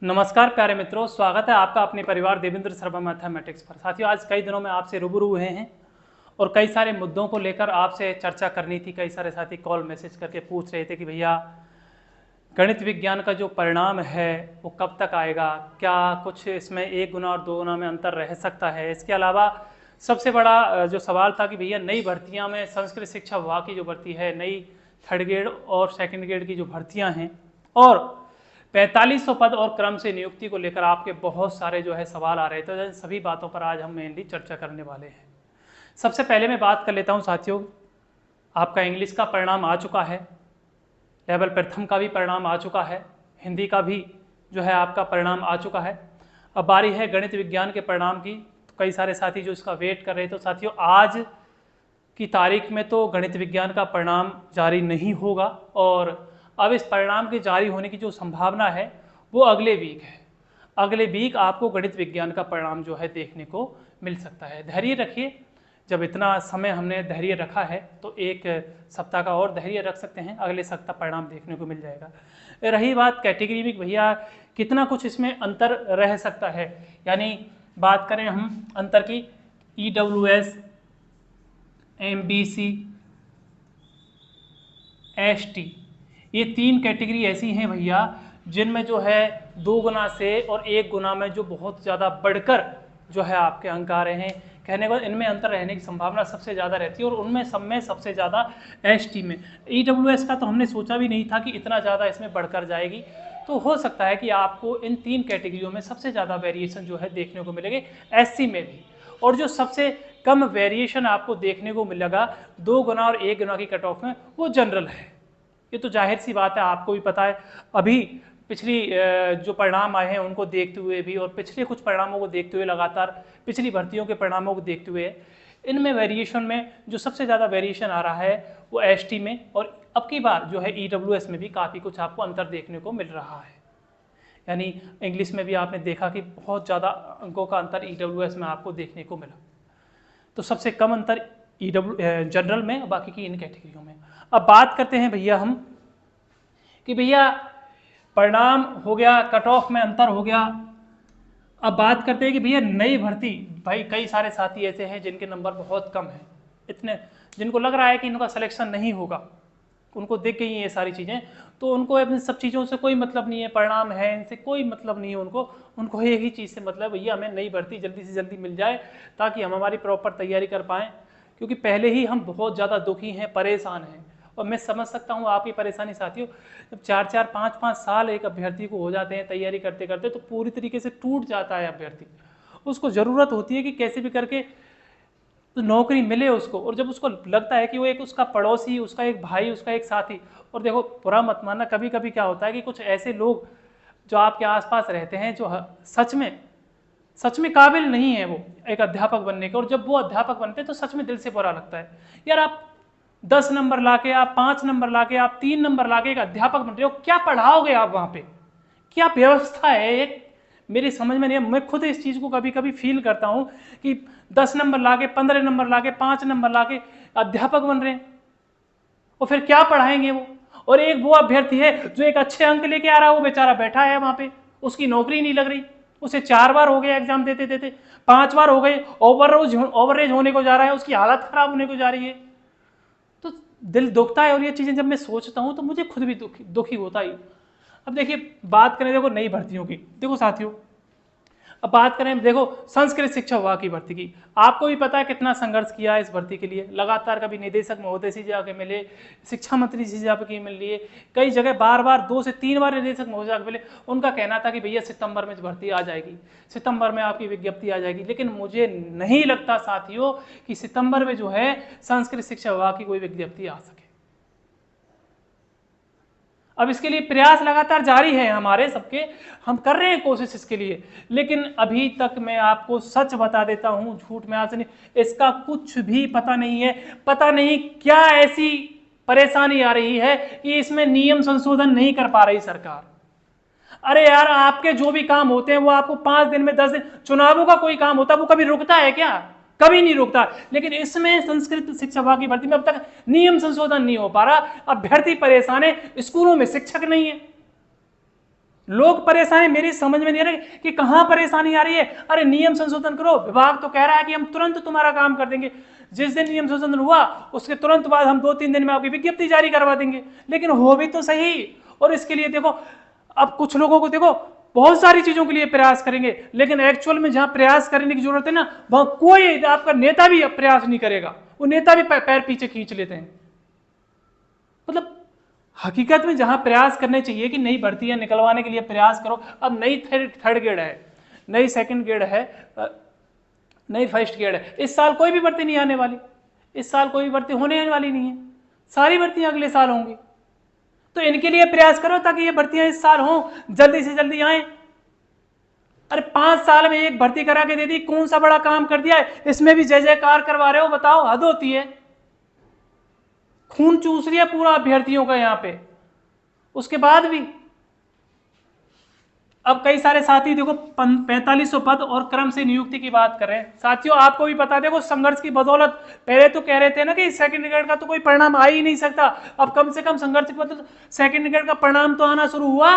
नमस्कार प्यारे मित्रों, स्वागत है आपका अपने परिवार देवेंद्र शर्मा मैथमेटिक्स पर। साथियों, आज कई दिनों में आपसे रूबरू हुए हैं और कई सारे मुद्दों को लेकर आपसे चर्चा करनी थी। कई सारे साथी कॉल मैसेज करके पूछ रहे थे कि भैया गणित विज्ञान का जो परिणाम है वो कब तक आएगा, क्या कुछ इसमें 1 गुना और 2 गुना में अंतर रह सकता है। इसके अलावा सबसे बड़ा जो सवाल था कि भैया नई भर्तियां में संस्कृत शिक्षा विभाग की जो भर्ती है, नई 3rd ग्रेड और 2nd ग्रेड की जो भर्तियां हैं और 4500 पद और क्रम से नियुक्ति को लेकर आपके बहुत सारे जो है सवाल आ रहे थे। तो सभी बातों पर आज हम मेनली चर्चा करने वाले हैं। सबसे पहले मैं बात कर लेता हूं साथियों, आपका इंग्लिश का परिणाम आ चुका है, लेवल प्रथम का भी परिणाम आ चुका है, हिंदी का भी जो है आपका परिणाम आ चुका है। अब बारी है गणित विज्ञान के परिणाम की। तो कई सारे साथी जो इसका वेट कर रहे थे। तो साथियों, आज की तारीख में तो गणित विज्ञान का परिणाम जारी नहीं होगा और अब इस परिणाम के जारी होने की जो संभावना है वो अगले वीक है। अगले वीक आपको गणित विज्ञान का परिणाम जो है देखने को मिल सकता है। धैर्य रखिए, जब इतना समय हमने धैर्य रखा है तो 1 सप्ताह का और धैर्य रख सकते हैं, अगले सप्ताह परिणाम देखने को मिल जाएगा। रही बात कैटेगरी में, भैया कितना कुछ इसमें अंतर रह सकता है, यानी बात करें हम अंतर की, EWS, MBC, ST, ये 3 कैटेगरी ऐसी हैं भैया जिनमें जो है 2 गुना से और 1 गुना में जो बहुत ज़्यादा बढ़कर जो है आपके अंक आ रहे हैं। कहने को इनमें अंतर रहने की संभावना सबसे ज़्यादा रहती है और उनमें सब में सबसे ज़्यादा ST में। EWS का तो हमने सोचा भी नहीं था कि इतना ज़्यादा इसमें बढ़कर जाएगी। तो हो सकता है कि आपको इन 3 कैटेगरियों में सबसे ज़्यादा वेरिएशन जो है देखने को मिलेगी, SC में भी। और जो सबसे कम वेरिएशन आपको देखने को मिलेगा 2 गुना और 1 गुना की कट ऑफ में, वो जनरल है। ये तो जाहिर सी बात है, आपको भी पता है। अभी पिछली जो परिणाम आए हैं उनको देखते हुए भी और पिछले कुछ परिणामों को देखते हुए, लगातार पिछली भर्तियों के परिणामों को देखते हुए, इनमें वेरिएशन में जो सबसे ज़्यादा वेरिएशन आ रहा है वो ST में, और अब की बार जो है EWS में भी काफ़ी कुछ आपको अंतर देखने को मिल रहा है। यानी इंग्लिश में भी आपने देखा कि बहुत ज़्यादा अंकों का अंतर EWS में आपको देखने को मिला। तो सबसे कम अंतर जनरल में, बाकी की इन कैटेगरियों में। अब बात करते हैं भैया हम कि भैया परिणाम हो गया, कट ऑफ में अंतर हो गया। अब बात करते हैं कि भैया नई भर्ती, भाई कई सारे साथी ऐसे हैं जिनके नंबर बहुत कम हैं, इतने जिनको लग रहा है कि इनका सिलेक्शन नहीं होगा, उनको दिख गई ये सारी चीज़ें, तो उनको इन सब चीज़ों से कोई मतलब नहीं है, परिणाम है इनसे कोई मतलब नहीं है उनको एक ही चीज़ से मतलब, भैया हमें नई भर्ती जल्दी से जल्दी मिल जाए ताकि हम हमारी प्रॉपर तैयारी कर पाएँ, क्योंकि पहले ही हम बहुत ज़्यादा दुखी हैं, परेशान हैं। और मैं समझ सकता हूँ आपकी परेशानी साथियों। जब 4-4, 5-5 साल एक अभ्यर्थी को हो जाते हैं तैयारी करते करते, तो पूरी तरीके से टूट जाता है अभ्यर्थी। उसको ज़रूरत होती है कि कैसे भी करके तो नौकरी मिले उसको, और जब उसको लगता है कि वो एक उसका पड़ोसी, उसका एक भाई, उसका एक साथी, और देखो बुरा मत मानना, कभी कभी क्या होता है कि कुछ ऐसे लोग जो आपके आसपास रहते हैं जो सच में काबिल नहीं है वो एक अध्यापक बनने के, और जब वो अध्यापक बनते हैं तो सच में दिल से बुरा लगता है। यार आप 10 नंबर लाके, आप 5 नंबर लाके, आप 3 नंबर लाके एक अध्यापक बन रहे हो, क्या पढ़ाओगे आप वहां पे, क्या व्यवस्था है, एक मेरी समझ में नहीं है। मैं खुद इस चीज को कभी कभी फील करता हूं कि 10 नंबर लाके, 15 नंबर लाके, 5 नंबर लाके अध्यापक बन रहे हैं, और फिर क्या पढ़ाएंगे वो। और एक वो अभ्यर्थी है जो एक अच्छे अंक लेके आ रहा है, वो बेचारा बैठा है वहां पे, उसकी नौकरी नहीं लग रही, उसे 4 बार हो गए एग्जाम देते देते, 5 बार हो गए, ओवरेज होने को जा रहा है, उसकी हालत खराब होने को जा रही है। तो दिल दुखता है, और ये चीजें जब मैं सोचता हूं तो मुझे खुद भी दुखी होता ही। अब देखिए बात करें देखो नई भर्तियों की, देखो साथियों, अब बात करें देखो संस्कृत शिक्षा विभाग की भर्ती की। आपको भी पता है कितना संघर्ष किया है इस भर्ती के लिए, लगातार कभी निदेशक महोदय से जाके मिले, शिक्षा मंत्री से जाके मिल लिए, कई जगह बार बार 2 से 3 बार निदेशक महोदय जाके मिले। उनका कहना था कि भैया सितंबर में भर्ती आ जाएगी, सितंबर में आपकी विज्ञप्ति आ जाएगी, लेकिन मुझे नहीं लगता साथियों कि सितंबर में जो है संस्कृत शिक्षा विभाग की कोई विज्ञप्ति आ सके। अब इसके लिए प्रयास लगातार जारी है हमारे सबके, हम कर रहे हैं कोशिश इसके लिए, लेकिन अभी तक मैं आपको सच बता देता हूं, झूठ में आज नहीं, इसका कुछ भी पता नहीं है। पता नहीं क्या ऐसी परेशानी आ रही है कि इसमें नियम संशोधन नहीं कर पा रही सरकार। अरे यार, आपके जो भी काम होते हैं वो आपको 5 दिन में 10 दिन, चुनावों का कोई काम होता है वो कभी रुकता है क्या? कभी नहीं रुकता। लेकिन इसमें संस्कृत शिक्षा विभाग की भर्ती में अब तक नियम संशोधन नहीं हो पा रहा, अभ्यर्थी परेशान है, स्कूलों में शिक्षक नहीं है। लोग परेशानी मेरी समझ में नहीं आ रही कि कहां परेशानी आ रही है। अरे नियम संशोधन करो, विभाग तो कह रहा है कि हम तुरंत तुम्हारा काम कर देंगे। जिस दिन नियम संशोधन हुआ उसके तुरंत बाद हम 2-3 दिन में आपकी विज्ञप्ति जारी करवा देंगे। लेकिन हो भी तो सही। और इसके लिए देखो, अब कुछ लोगों को देखो बहुत सारी चीजों के लिए प्रयास करेंगे, लेकिन एक्चुअल में जहां प्रयास करने की जरूरत है ना, वहां कोई आपका नेता भी प्रयास नहीं करेगा। वो नेता भी पैर पीछे खींच लेते हैं। मतलब हकीकत में जहां प्रयास करने चाहिए कि नई भर्तियां निकलवाने के लिए प्रयास करो। अब नई थर्ड ग्रेड है, नई सेकंड ग्रेड है, नई फर्स्ट ग्रेड है। इस साल कोई भी भर्ती नहीं आने वाली, इस साल कोई भी भर्ती होने वाली नहीं है। सारी भर्तियां अगले साल होंगी। तो इनके लिए प्रयास करो ताकि ये भर्तियां इस साल हो, जल्दी से जल्दी आए। अरे 5 साल में एक भर्ती करा के दे दी, कौन सा बड़ा काम कर दिया है, इसमें भी जय जयकार करवा रहे हो। बताओ, हद होती है। खून चूस रही है पूरा अभ्यर्थियों का यहां पे। उसके बाद भी अब कई सारे साथी देखो 4500 पद और क्रम से नियुक्ति की बात कर रहे हैं। साथियों आपको भी पता, देखो संघर्ष की बदौलत, पहले तो कह रहे थे ना कि सेकंड ग्रेड का तो कोई परिणाम आ ही नहीं सकता। अब कम से कम संघर्ष की बदौलत सेकंड ग्रेड का परिणाम तो आना शुरू हुआ।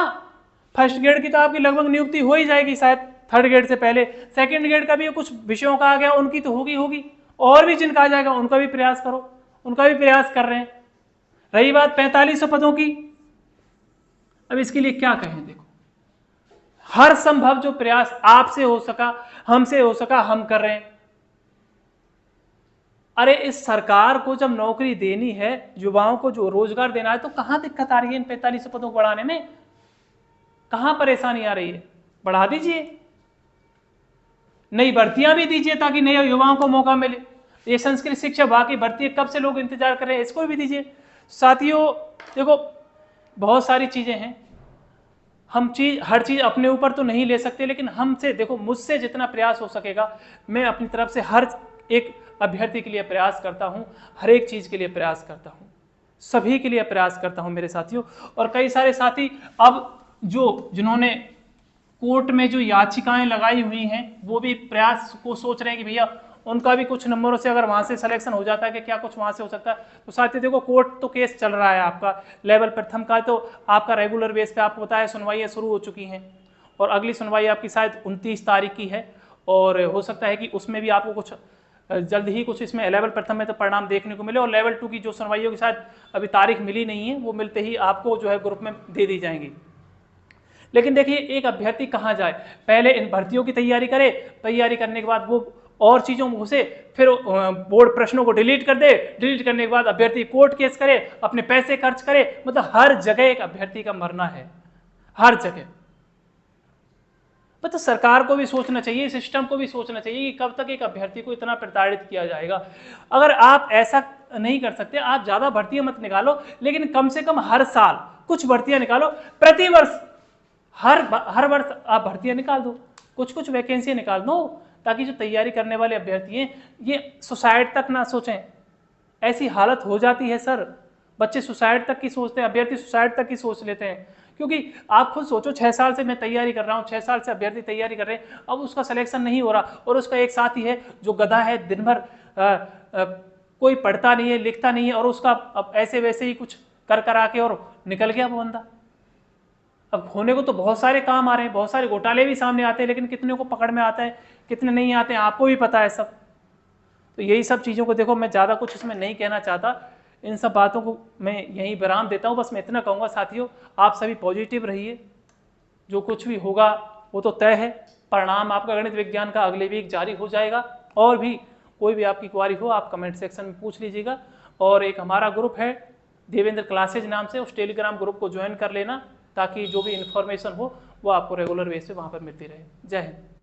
फर्स्ट ग्रेड की तो आपकी लगभग नियुक्ति हो ही जाएगी शायद थर्ड ग्रेड से पहले। सेकंड ग्रेड का भी कुछ विषयों का आ गया, उनकी तो होगी। और भी जिनका आ जाएगा उनका भी प्रयास करो, उनका भी प्रयास कर रहे हैं। रही बात 4500 पदों की, अब इसके लिए क्या कहें। देखो, हर संभव जो प्रयास आपसे हो सका, हमसे हो सका, हम कर रहे हैं। अरे इस सरकार को जब नौकरी देनी है, युवाओं को जो रोजगार देना है, तो कहां दिक्कत आ रही है इन 4500 पदों को बढ़ाने में? कहां परेशानी आ रही है? बढ़ा दीजिए, नई भर्तियां भी दीजिए ताकि नए युवाओं को मौका मिले। ये संस्कृत शिक्षा बाकी भर्ती कब से लोग इंतजार कर रहे हैं, इसको भी दीजिए। साथियों देखो, बहुत सारी चीजें हैं। हम हर चीज अपने ऊपर तो नहीं ले सकते, लेकिन हमसे देखो, मुझसे जितना प्रयास हो सकेगा मैं अपनी तरफ से हर एक अभ्यर्थी के लिए प्रयास करता हूं, हर एक चीज के लिए प्रयास करता हूं, सभी के लिए प्रयास करता हूं मेरे साथियों। और कई सारे साथी अब जिन्होंने कोर्ट में जो याचिकाएं लगाई हुई हैं, वो भी प्रयास को सोच रहे हैं कि भैया उनका भी कुछ नंबरों से अगर वहां से सिलेक्शन हो जाता है कि क्या कुछ वहां से हो सकता है। तो साथियों देखो, कोर्ट तो केस चल रहा है आपका लेवल प्रथम का, तो आपका रेगुलर बेस पे आपको बताया सुनवाइयाँ शुरू हो चुकी हैं और अगली सुनवाई आपकी शायद 29 तारीख की है। और हो सकता है कि उसमें भी आपको कुछ जल्द ही कुछ इसमें लेवल प्रथम में तो परिणाम देखने को मिले, और लेवल 2 की जो सुनवाइयों की शायद अभी तारीख मिली नहीं है, वो मिलते ही आपको जो है ग्रुप में दे दी जाएंगी। लेकिन देखिए, एक अभ्यर्थी कहाँ जाए, पहले इन भर्तियों की तैयारी करे, तैयारी करने के बाद वो और चीजों में घुसे, फिर बोर्ड प्रश्नों को डिलीट कर दे, डिलीट करने के बाद अभ्यर्थी कोर्ट केस करे, अपने पैसे खर्च करे। मतलब हर जगह एक अभ्यर्थी का मरना है, हर जगह। मतलब सरकार को भी सोचना चाहिए, सिस्टम को भी सोचना चाहिए कि कब तक एक अभ्यर्थी को इतना प्रताड़ित किया जाएगा। अगर आप ऐसा नहीं कर सकते, आप ज्यादा भर्तियां मत निकालो, लेकिन कम से कम हर साल कुछ भर्तियां निकालो। प्रति वर्ष हर वर्ष आप भर्तियां निकाल दो, कुछ कुछ वैकेंसी निकाल दो, ताकि जो तैयारी करने वाले अभ्यर्थी हैं ये सुसाइड तक ना सोचें। ऐसी हालत हो जाती है सर, बच्चे सुसाइड तक की सोचते हैं, अभ्यर्थी सुसाइड तक की सोच लेते हैं। क्योंकि आप खुद सोचो, 6 साल से मैं तैयारी कर रहा हूँ, 6 साल से अभ्यर्थी तैयारी कर रहे हैं, अब उसका सिलेक्शन नहीं हो रहा, और उसका एक साथी है जो गधा है, दिन भर कोई पढ़ता नहीं है, लिखता नहीं है, और उसका अब ऐसे वैसे ही कुछ कर आके और निकल गया वो बंदा। अब होने को तो बहुत सारे काम आ रहे हैं, बहुत सारे घोटाले भी सामने आते हैं, लेकिन कितने को पकड़ में आता है, कितने नहीं आते हैं, आपको भी पता है सब। तो यही सब चीज़ों को देखो, मैं ज़्यादा कुछ इसमें नहीं कहना चाहता, इन सब बातों को मैं यहीं विराम देता हूँ। बस मैं इतना कहूँगा साथियों, आप सभी पॉजिटिव रहिए, जो कुछ भी होगा वो तो तय है। परिणाम आपका गणित विज्ञान का अगले वीक जारी हो जाएगा, और भी कोई भी आपकी क्वारी हो आप कमेंट सेक्शन में पूछ लीजिएगा। और एक हमारा ग्रुप है देवेंद्र क्लासेज नाम से, उस टेलीग्राम ग्रुप को ज्वाइन कर लेना, ताकि जो भी इन्फॉर्मेशन हो वो आपको रेगुलर बेस पे वहाँ पर मिलती रहे। जय हिंद।